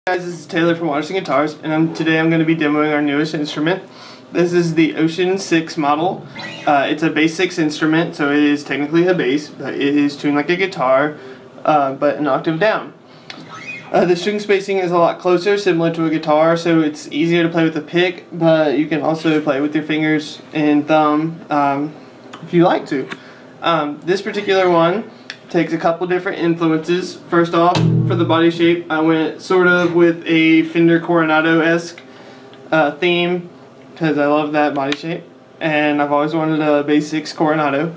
Guys, this is Taylor from Watterson Guitars, and today I'm going to be demoing our newest instrument. This is the Ocean 6 model. It's a bass 6 instrument, so it is technically a bass, but it is tuned like a guitar, but an octave down. The string spacing is a lot closer, similar to a guitar, so it's easier to play with a pick, but you can also play with your fingers and thumb if you like to. This particular one takes a couple different influences. First off, for the body shape, I went sort of with a Fender Coronado-esque theme because I love that body shape, and I've always wanted a bass 6 Coronado.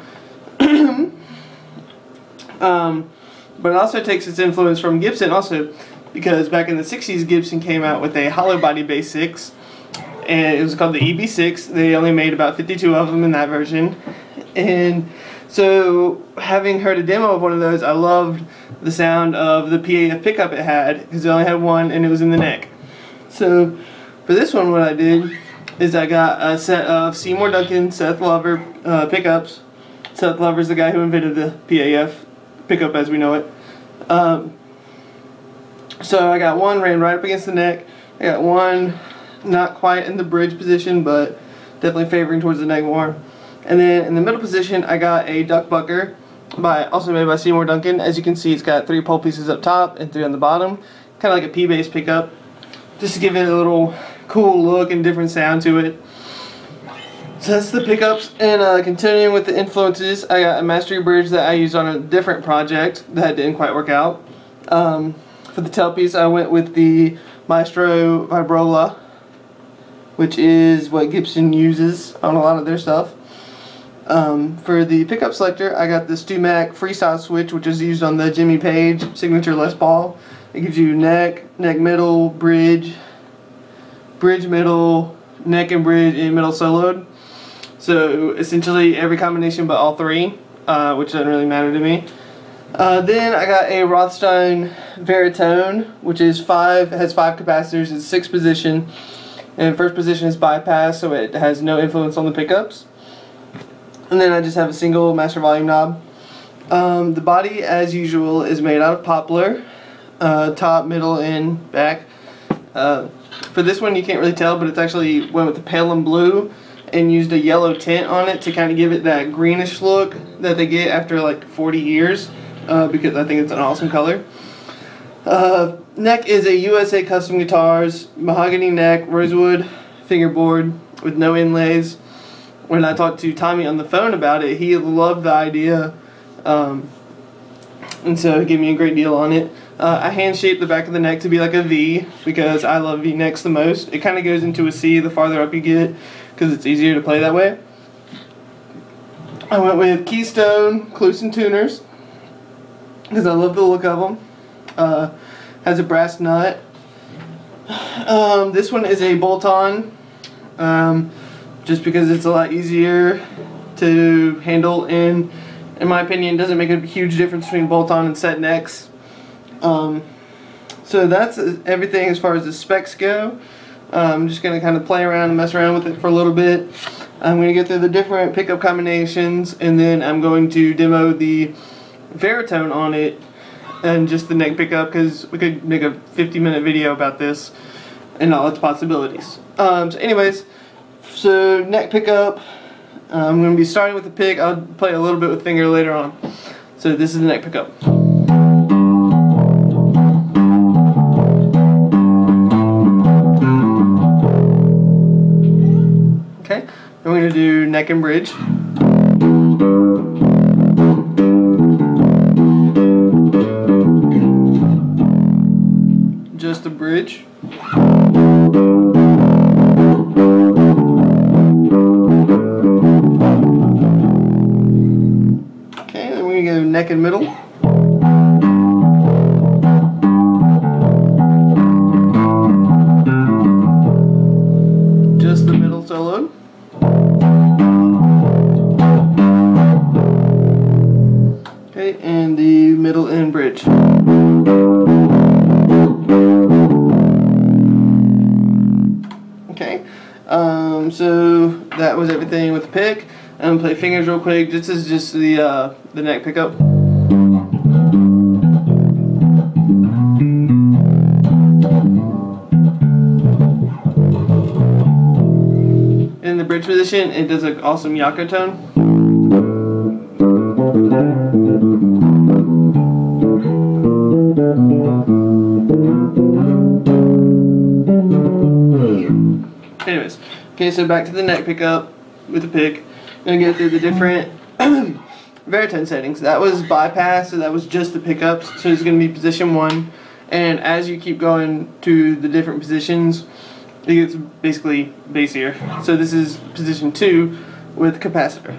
But it also takes its influence from Gibson also, because back in the 60s Gibson came out with a Hollowbody bass 6, and it was called the EB6. They only made about 52 of them in that version, and so having heard a demo of one of those, I loved the sound of the PAF pickup it had, because it only had one and it was in the neck. So for this one, what I did is I got a set of Seymour Duncan Seth Lover pickups. Seth Lover is the guy who invented the PAF pickup as we know it. So I got one ran right up against the neck. I got one not quite in the bridge position, but definitely favoring towards the neck more. And then in the middle position, I got a duck bucker, also made by Seymour Duncan. As you can see, it's got 3 pole pieces up top and 3 on the bottom, kind of like a P-bass pickup, just to give it a little cool look and different sound to it. So that's the pickups, and continuing with the influences, I got a mastery bridge that I used on a different project that didn't quite work out. For the tailpiece, I went with the Maestro Vibrola, which is what Gibson uses on a lot of their stuff. For the pickup selector, I got the Stu-Mac Freestyle switch, which is used on the Jimmy Page signature Les Paul. It gives you neck, neck middle, bridge, bridge middle, neck and bridge, and middle soloed. So essentially every combination but all 3, which doesn't really matter to me. Then I got a Rothstein Veritone, which is has 5 capacitors. It's 6 position, and first position is bypass, so it has no influence on the pickups. And then I just have a single master volume knob. The body, as usual, is made out of poplar, top, middle, and back. For this one, you can't really tell, but it's actually went with the pale and blue and used a yellow tint on it to kind of give it that greenish look that they get after like 40 years, because I think it's an awesome color. Neck is a USA Custom Guitars mahogany neck, rosewood fingerboard with no inlays. When I talked to Tommy on the phone about it, he loved the idea, and so he gave me a great deal on it. I hand shaped the back of the neck to be like a V, because I love V necks the most. It kind of goes into a C the farther up you get, because it's easier to play that way. I went with Keystone Cluson tuners, because I love the look of them. Has a brass nut. This one is a bolt-on, just because it's a lot easier to handle, and in my opinion doesn't make a huge difference between bolt-on and set necks. So that's everything as far as the specs go. I'm just going to kind of play around and mess around with it for a little bit. I'm going to get through the different pickup combinations, and then I'm going to demo the Veritone on it and just the neck pickup, because we could make a 50-minute video about this and all its possibilities. So anyways, so neck pickup, I'm going to be starting with the pick. I'll play a little bit with finger later on. So this is the neck pickup. Okay, I'm going to do neck and bridge. Just the bridge. Okay, then we go neck and middle. Just the middle solo. Okay, and the middle and bridge. Okay, so that was everything with the pick. I'm gonna play fingers real quick. This is just the neck pickup. bridge position, it does an awesome Yako tone. Anyways, okay, so back to the neck pickup with the pick. I'm gonna go through the different baritone settings. That was bypass, so that was just the pickups. So it's gonna be position 1, and as you keep going to the different positions, it gets basically bassier. So this is position 2 with capacitor.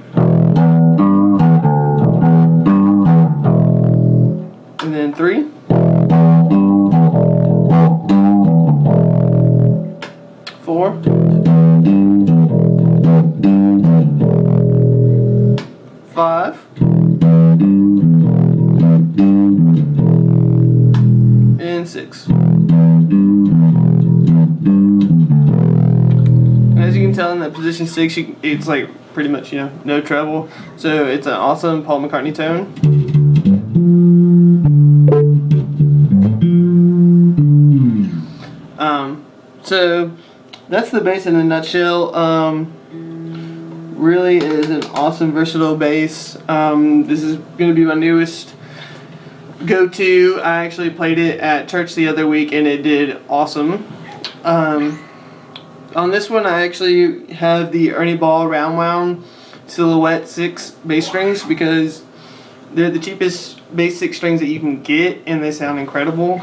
And then 3. 4. 5. And 6. And as you can tell in that position 6, it's like pretty much, you know, no treble. So it's an awesome Paul McCartney tone. So that's the bass in a nutshell. Really is an awesome versatile bass. This is going to be my newest go-to. I actually played it at church the other week and it did awesome. On this one I actually have the Ernie Ball round wound Silhouette 6 bass strings because they're the cheapest bass 6 strings that you can get and they sound incredible.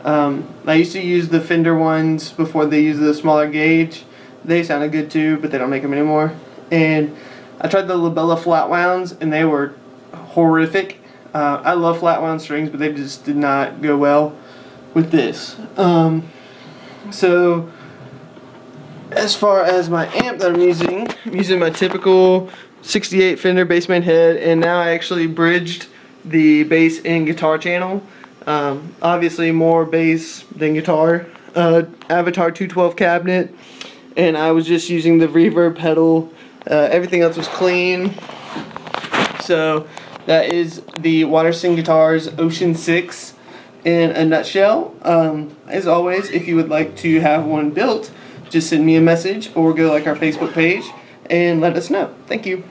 I used to use the Fender ones before they used the smaller gauge. They sounded good too, but they don't make them anymore. And I tried the Labella flat wounds and they were horrific. I love flat wound strings, but they just did not go well with this. So as far as my amp that I'm using my typical 68 Fender Bassman head, and now I actually bridged the bass and guitar channel. Obviously more bass than guitar. Avatar 212 cabinet, and I was just using the reverb pedal. Everything else was clean. So that is the Watterson Guitars Ocean 6 in a nutshell. As always, if you would like to have one built, just send me a message or go like our Facebook page and let us know. Thank you.